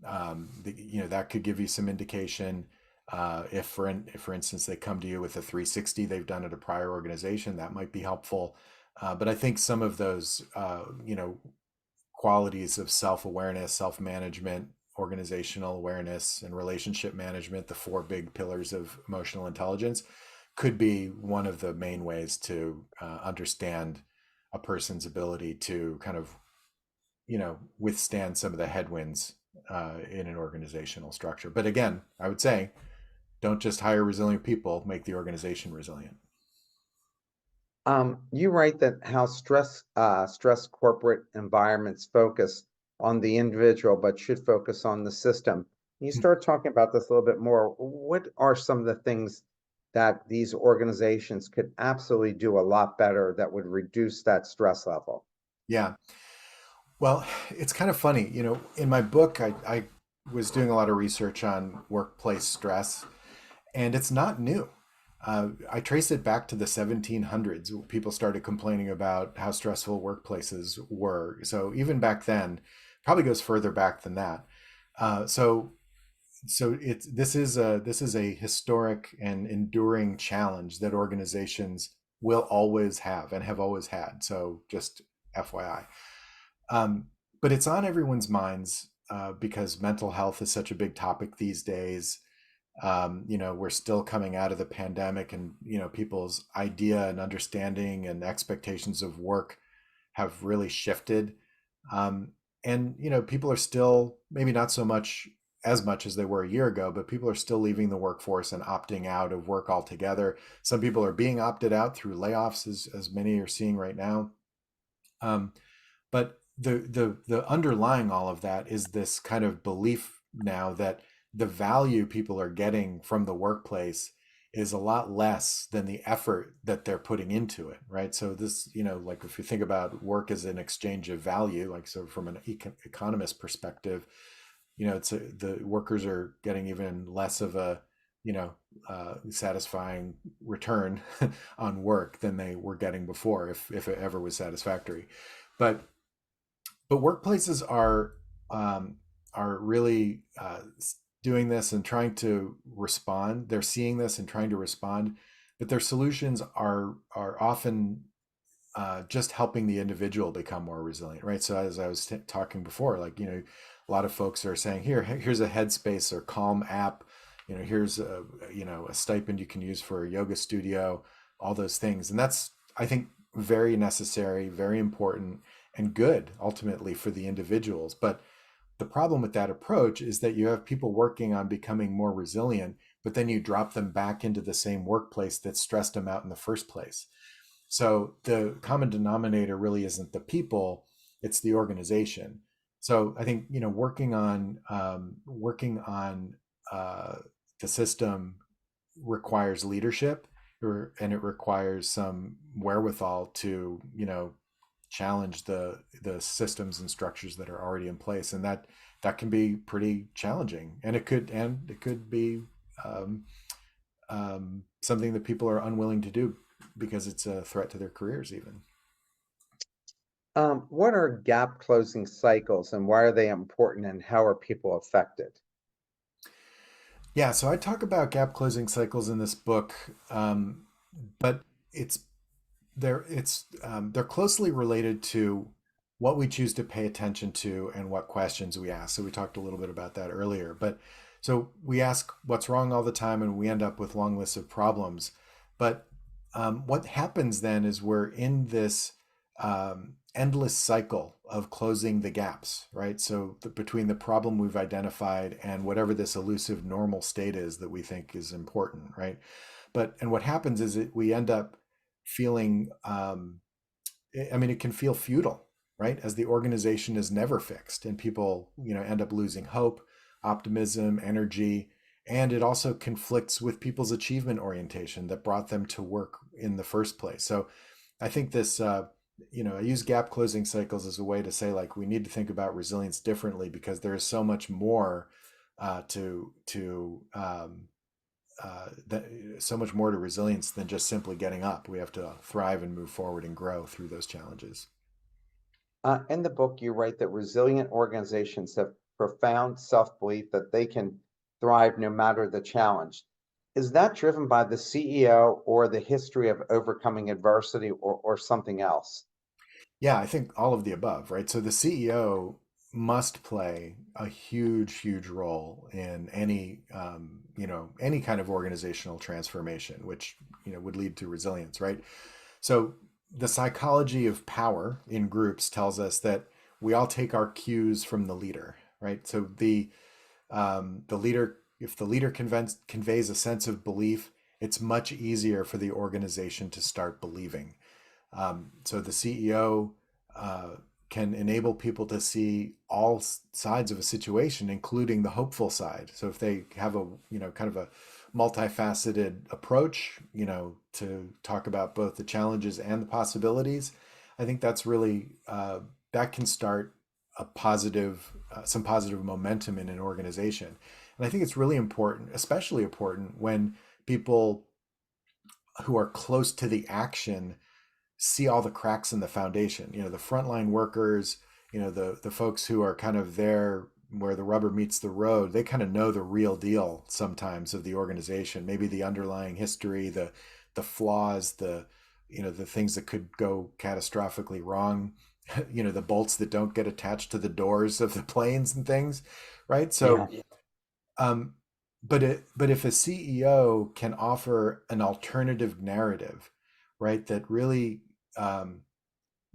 that could give you some indication. If for instance they come to you with a 360 they've done at a prior organization, that might be helpful. But I think some of those qualities of self-awareness, self-management, organizational awareness, and relationship management, the four big pillars of emotional intelligence, could be one of the main ways to understand a person's ability to kind of withstand some of the headwinds in an organizational structure. But again, I would say don't just hire resilient people, make the organization resilient. You write that how stress corporate environments focus on the individual, but should focus on the system. Can you start talking about this a little bit more? What are some of the things that these organizations could absolutely do a lot better that would reduce that stress level? Yeah. Well, it's kind of funny. In my book, I was doing a lot of research on workplace stress, and it's not new. I trace it back to the 1700s. People started complaining about how stressful workplaces were. So even back then, probably goes further back than that. So this is a historic and enduring challenge that organizations will always have and have always had. So just FYI. But it's on everyone's minds because mental health is such a big topic these days. We're still coming out of the pandemic, and people's idea and understanding and expectations of work have really shifted. And people are still, maybe not so much as much as they were a year ago, but people are still leaving the workforce and opting out of work altogether. Some people are being opted out through layoffs, as many are seeing right now. But the underlying all of that is this kind of belief now that the value people are getting from the workplace is a lot less than the effort that they're putting into it, right? So this, like if you think about work as an exchange of value, like so from an economist perspective, the workers are getting even less of a satisfying return on work than they were getting before, if it ever was satisfactory. But workplaces are really doing this and trying to respond. They're seeing this and trying to respond, but their solutions are often just helping the individual become more resilient, right? So as I was talking before, like a lot of folks are saying, here's a Headspace or Calm app. Here's a stipend you can use for a yoga studio, all those things, and that's, I think, very necessary, very important, and good ultimately for the individuals. But the problem with that approach is that you have people working on becoming more resilient, but then you drop them back into the same workplace that stressed them out in the first place. So the common denominator really isn't the people, it's the organization. So I think working on the system requires leadership, and it requires some wherewithal to challenge the systems and structures that are already in place, and that can be pretty challenging, and it could be something that people are unwilling to do because it's a threat to their careers even. What are gap closing cycles and why are they important and how are people affected? Yeah, so I talk about gap closing cycles in this book, but it's they're closely related to what we choose to pay attention to and what questions we ask. So we talked a little bit about that earlier. But so we ask what's wrong all the time, and we end up with long lists of problems. But what happens then is we're in this endless cycle of closing the gaps, right? So between the problem we've identified and whatever this elusive normal state is that we think is important, right? And what happens is we end up feeling, I mean, it can feel futile, right? As the organization is never fixed and people, end up losing hope, optimism, energy, and it also conflicts with people's achievement orientation that brought them to work in the first place. So I think this, I use gap closing cycles as a way to say, like, we need to think about resilience differently because there is so much more so much more to resilience than just simply getting up. We have to thrive and move forward and grow through those challenges. In the book, you write that resilient organizations have profound self belief that they can thrive no matter the challenge. Is that driven by the CEO or the history of overcoming adversity or something else? Yeah, I think all of the above, right? So the CEO must play a huge, huge role in any kind of organizational transformation, which, would lead to resilience, right? So the psychology of power in groups tells us that we all take our cues from the leader, right? So the leader, if the leader conveys a sense of belief, it's much easier for the organization to start believing. So the CEO can enable people to see all sides of a situation, including the hopeful side. So if they have a, kind of a multifaceted approach, to talk about both the challenges and the possibilities, I think that's really, that can start some positive momentum in an organization. And I think it's really important, especially important when people who are close to the action see all the cracks in the foundation. The frontline workers, the folks who are kind of there where the rubber meets the road, they kind of know the real deal sometimes of the organization, maybe the underlying history, the flaws, the things that could go catastrophically wrong, the bolts that don't get attached to the doors of the planes and things, right? Yeah. So um, but if a CEO can offer an alternative narrative, right, um,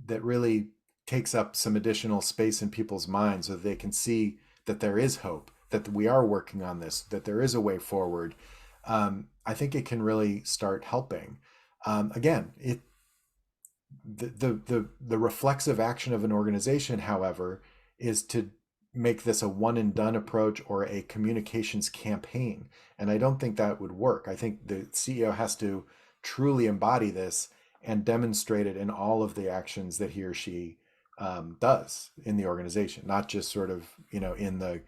that really takes up some additional space in people's minds so that they can see that there is hope, that we are working on this, that there is a way forward. I think it can really start helping. Again, the reflexive action of an organization, however, is to make this a one and done approach or a communications campaign. And I don't think that would work. I think the CEO has to truly embody this and demonstrate it in all of the actions that he or she does in the organization, not just sort of, in the,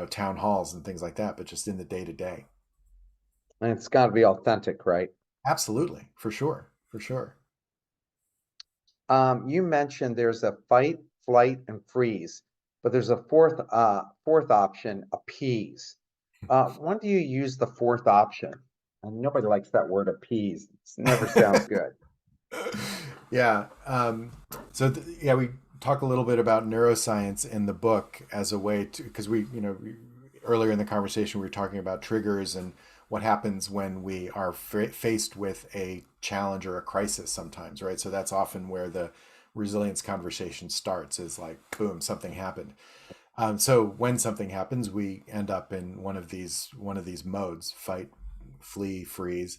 town halls and things like that, but just in the day to day. And it's got to be authentic, right? Absolutely, for sure, for sure. You mentioned there's a fight, flight, and freeze, but there's a fourth option, appease. When do you use the fourth option? And nobody likes that word appease. It never sounds good. Yeah. Yeah, we talk a little bit about neuroscience in the book as a way to, because earlier in the conversation, we were talking about triggers and what happens when we are faced with a challenge or a crisis sometimes, right? So that's often where the resilience conversation starts is like, boom, something happened. So when something happens, we end up in one of these modes: fight, flee, freeze,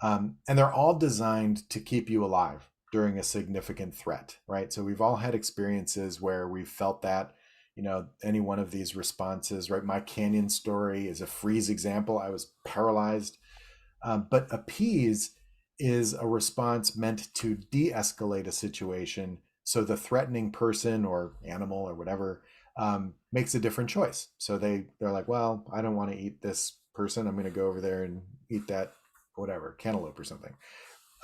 and they're all designed to keep you alive during a significant threat, right? So we've all had experiences where we've felt that, any one of these responses, right? My canyon story is a freeze example. I was paralyzed. But appease is a response meant to de-escalate a situation so the threatening person or animal or whatever makes a different choice. So they're like, well, I don't want to eat this person. I'm going to go over there and eat that whatever cantaloupe or something.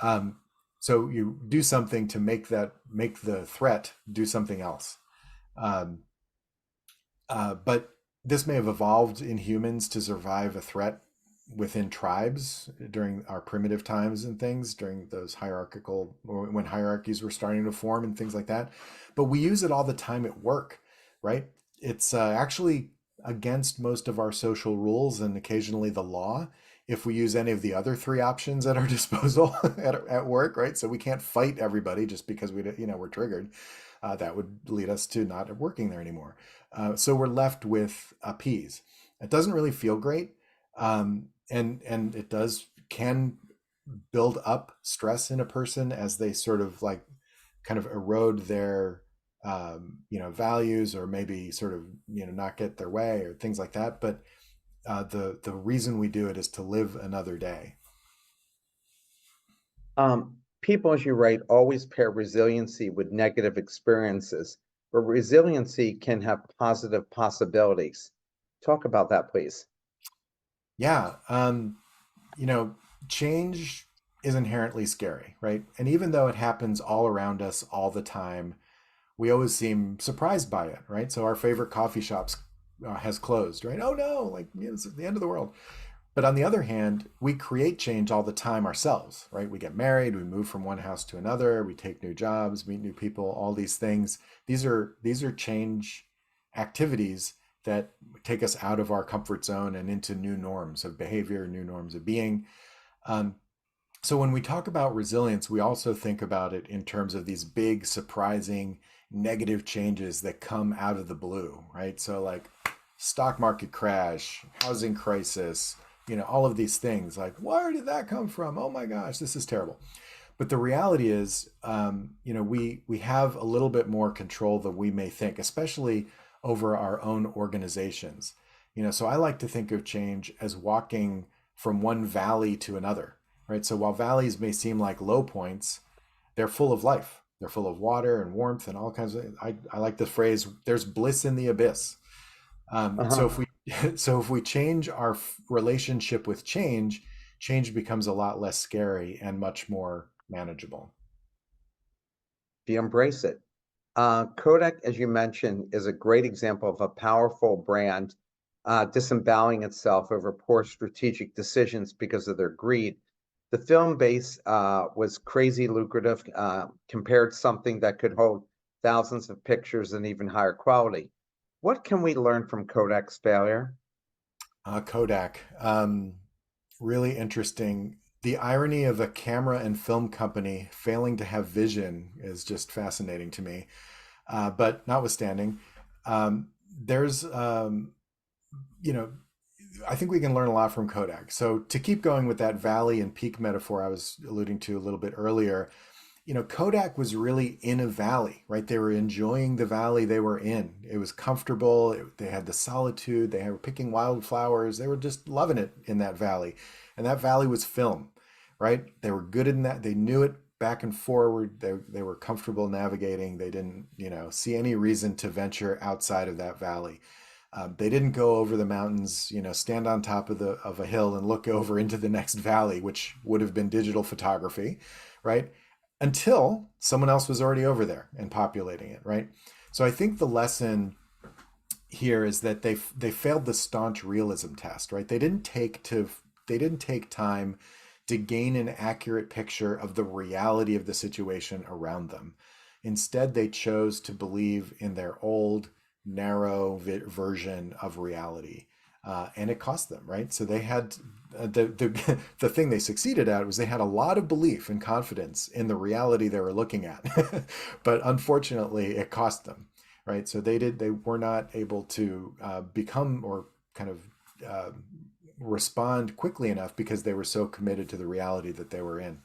Um, so you do something to make the threat do something else. Um, but this may have evolved in humans to survive a threat within tribes during our primitive times and things, during those hierarchical, or when hierarchies were starting to form and things like that. But we use it all the time at work, right? It's actually against most of our social rules and occasionally the law if we use any of the other three options at our disposal at work, right? So we can't fight everybody just because we're triggered. That would lead us to not working there anymore. So we're left with appease. It doesn't really feel great, and it can build up stress in a person as they sort of like kind of erode their values, or maybe sort of not get their way or things like that. But the reason we do it is to live another day. People, as you write, always pair resiliency with negative experiences, but resiliency can have positive possibilities. Talk about that, please. Yeah. You know, change is inherently scary, right? And even though it happens all around us all the time, we always seem surprised by it, right? So our favorite coffee shops has closed, right? Oh no, like it's the end of the world. But on the other hand, we create change all the time ourselves, right? We get married, we move from one house to another, we take new jobs, meet new people, all these things. These are change activities that take us out of our comfort zone and into new norms of behavior, new norms of being. Um, so when we talk about resilience, we also think about it in terms of these big, surprising, negative changes that come out of the blue, right? So like stock market crash, housing crisis, all of these things. Like, where did that come from? Oh my gosh, this is terrible. But the reality is, we have a little bit more control than we may think, especially over our own organizations. So I like to think of change as walking from one valley to another, right? So while valleys may seem like low points, they're full of life. They're full of water and warmth and all kinds of. I like the phrase, "There's bliss in the abyss." So if Uh-huh. we so if we change our relationship with change, change becomes a lot less scary and much more manageable. If you embrace it. Kodak, as you mentioned, is a great example of a powerful brand disemboweling itself over poor strategic decisions because of their greed. The film base was crazy lucrative, compared something that could hold thousands of pictures and even higher quality. What can we learn from Kodak's failure? Kodak, really interesting. The irony of a camera and film company failing to have vision is just fascinating to me. But notwithstanding, there's you know I think we can learn a lot from Kodak. So to keep going with that valley and peak metaphor I was alluding to a little bit earlier, Kodak was really in a valley, right? They were enjoying the valley they were in. It was comfortable. They had the solitude. They were picking wildflowers. They were just loving it in that valley. And that valley was film, right? They were good in that. They knew it back and forward. They were comfortable navigating. They didn't, see any reason to venture outside of that valley. They didn't go over the mountains, stand on top of a hill and look over into the next valley, which would have been digital photography, right? Until someone else was already over there and populating it, right? So I think the lesson here is that they failed the staunch realism test, right? They didn't take time to gain an accurate picture of the reality of the situation around them. Instead, they chose to believe in their old, narrow version of reality, and it cost them, right? So they had the thing they succeeded at was they had a lot of belief and confidence in the reality they were looking at, but unfortunately, it cost them, right? So they were not able to become or kind of uh, respond quickly enough because they were so committed to the reality that they were in.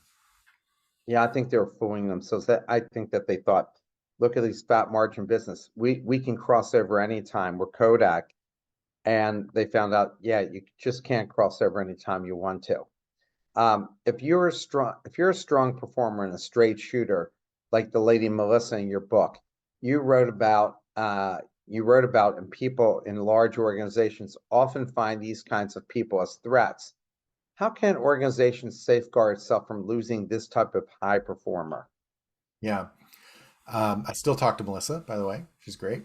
Yeah, I think they were fooling themselves. That I think that they thought, look at these fat margin business. We can cross over anytime. We're Kodak. And they found out, yeah, you just can't cross over anytime you want to. If you're a strong performer and a straight shooter, like the lady Melissa in your book, you wrote about and people in large organizations often find these kinds of people as threats. How can organizations safeguard itself from losing this type of high performer? Yeah. I still talk to Melissa, by the way. She's great.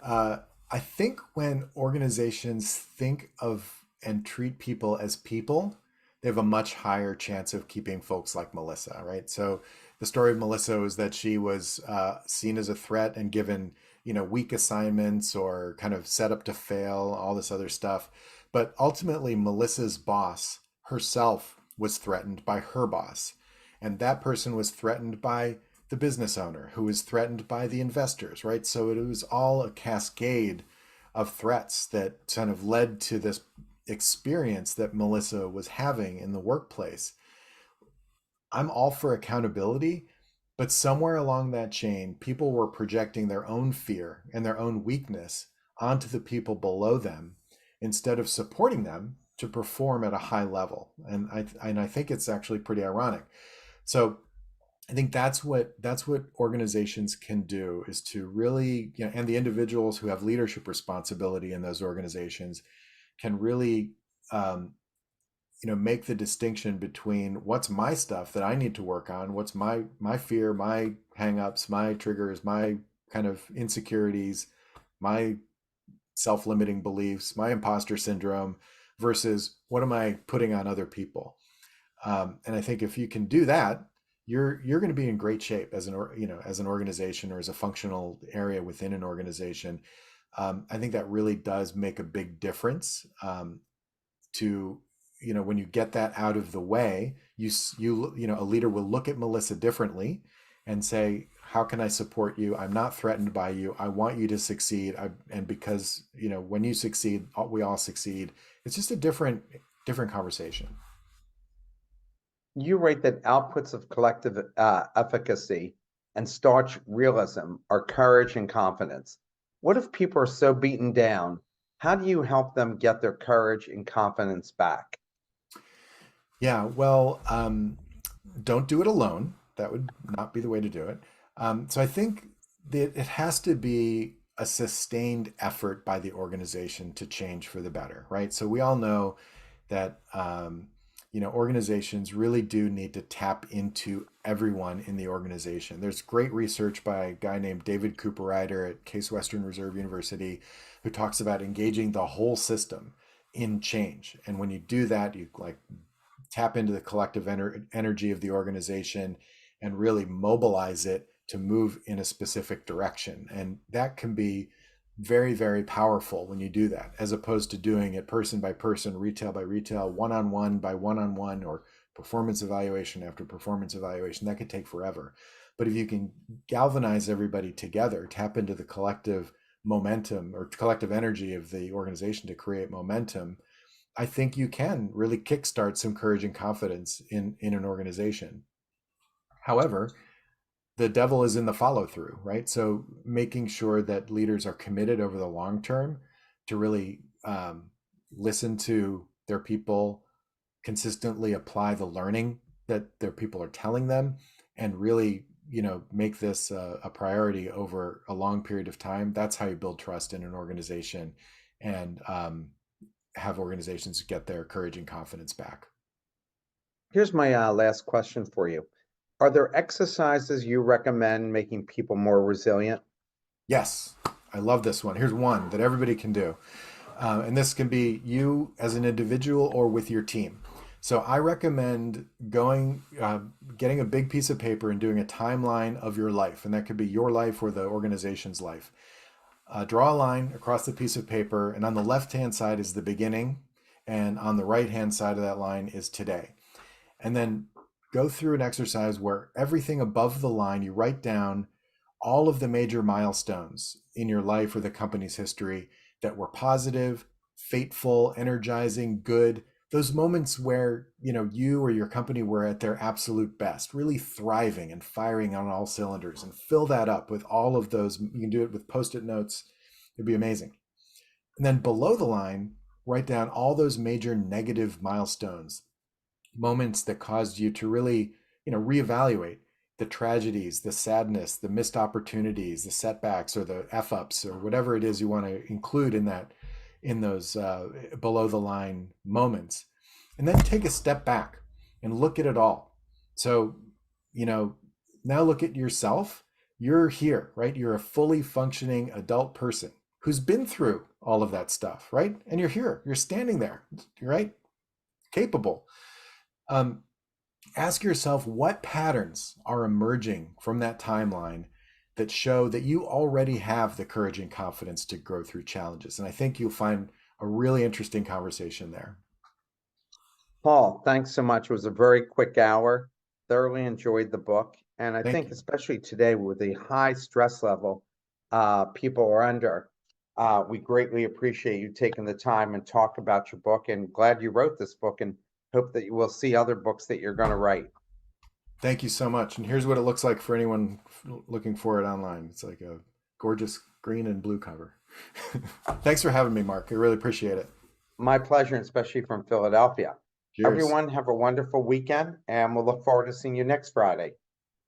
Uh, I think when organizations think of and treat people as people, they have a much higher chance of keeping folks like Melissa, right? So the story of Melissa was that she was seen as a threat and given, weak assignments or kind of set up to fail, all this other stuff. But ultimately, Melissa's boss herself was threatened by her boss. And that person was threatened by the business owner, who was threatened by the investors, right? So it was all a cascade of threats that kind of led to this experience that Melissa was having in the workplace. I'm all for accountability, but somewhere along that chain, people were projecting their own fear and their own weakness onto the people below them instead of supporting them to perform at a high level. And I think it's actually pretty ironic. So I think that's what organizations can do, is to really, and the individuals who have leadership responsibility in those organizations can really make the distinction between what's my stuff that I need to work on, what's my fear, my hangups, my triggers, my kind of insecurities, my self-limiting beliefs, my imposter syndrome, versus what am I putting on other people. And I think if you can do that, you're going to be in great shape as an organization, or as a functional area within an organization. I think that really does make a big difference. To when you get that out of the way, a leader will look at Melissa differently and say, how can I support you? I'm not threatened by you. I want you to succeed. And because when you succeed, we all succeed. It's just a different conversation. You write that outputs of collective efficacy and staunch realism are courage and confidence. What if people are so beaten down? How do you help them get their courage and confidence back? Yeah, well, don't do it alone. That would not be the way to do it. So I think that it has to be a sustained effort by the organization to change for the better, right? So we all know that organizations really do need to tap into everyone in the organization. There's great research by a guy named David Cooper-Ryder at Case Western Reserve University, who talks about engaging the whole system in change. And when you do that, you tap into the collective energy of the organization and really mobilize it to move in a specific direction. And that can be very, very powerful when you do that, as opposed to doing it person by person, retail by retail, one-on-one by one-on-one, or performance evaluation after performance evaluation. That could take forever. But if you can galvanize everybody together, tap into the collective momentum or collective energy of the organization to create momentum, I think you can really kickstart some courage and confidence in an organization. However, the devil is in the follow through, right? So making sure that leaders are committed over the long term to really listen to their people, consistently apply the learning that their people are telling them, and really make this a priority over a long period of time. That's how you build trust in an organization, and have organizations get their courage and confidence back. Here's my last question for you. Are there exercises you recommend making people more resilient? Yes, I love this one. Here's one that everybody can do. And this can be you as an individual or with your team. So I recommend getting a big piece of paper and doing a timeline of your life. And that could be your life or the organization's life. Draw a line across the piece of paper, and on the left-hand side is the beginning, and on the right-hand side of that line is today. And then go through an exercise where everything above the line, you write down all of the major milestones in your life or the company's history that were positive, fateful, energizing, good. Those moments where you or your company were at their absolute best, really thriving and firing on all cylinders, and fill that up with all of those. You can do it with post-it notes. It'd be amazing. And then below the line, write down all those major negative milestones, moments that caused you to really reevaluate the tragedies, the sadness, the missed opportunities, the setbacks, or the f-ups, or whatever it is you want to include in those below the line moments. And then take a step back and look at it all. So now look at yourself. You're here, right? You're a fully functioning adult person who's been through all of that stuff, right? And you're here, you're standing there, right? Capable. Ask yourself, what patterns are emerging from that timeline that show that you already have the courage and confidence to grow through challenges. And I think you'll find a really interesting conversation there. Paul, thanks so much. It was a very quick hour. Thoroughly enjoyed the book. And I Thank think, you. especially today with the high stress level people are under, we greatly appreciate you taking the time and talk about your book. And glad you wrote this book and hope that you will see other books that you're going to write. Thank you so much. And here's what it looks like for anyone looking for it online. It's like a gorgeous green and blue cover. Thanks for having me, Mark. I really appreciate it. My pleasure, and especially from Philadelphia. Cheers. Everyone, have a wonderful weekend, and we'll look forward to seeing you next Friday.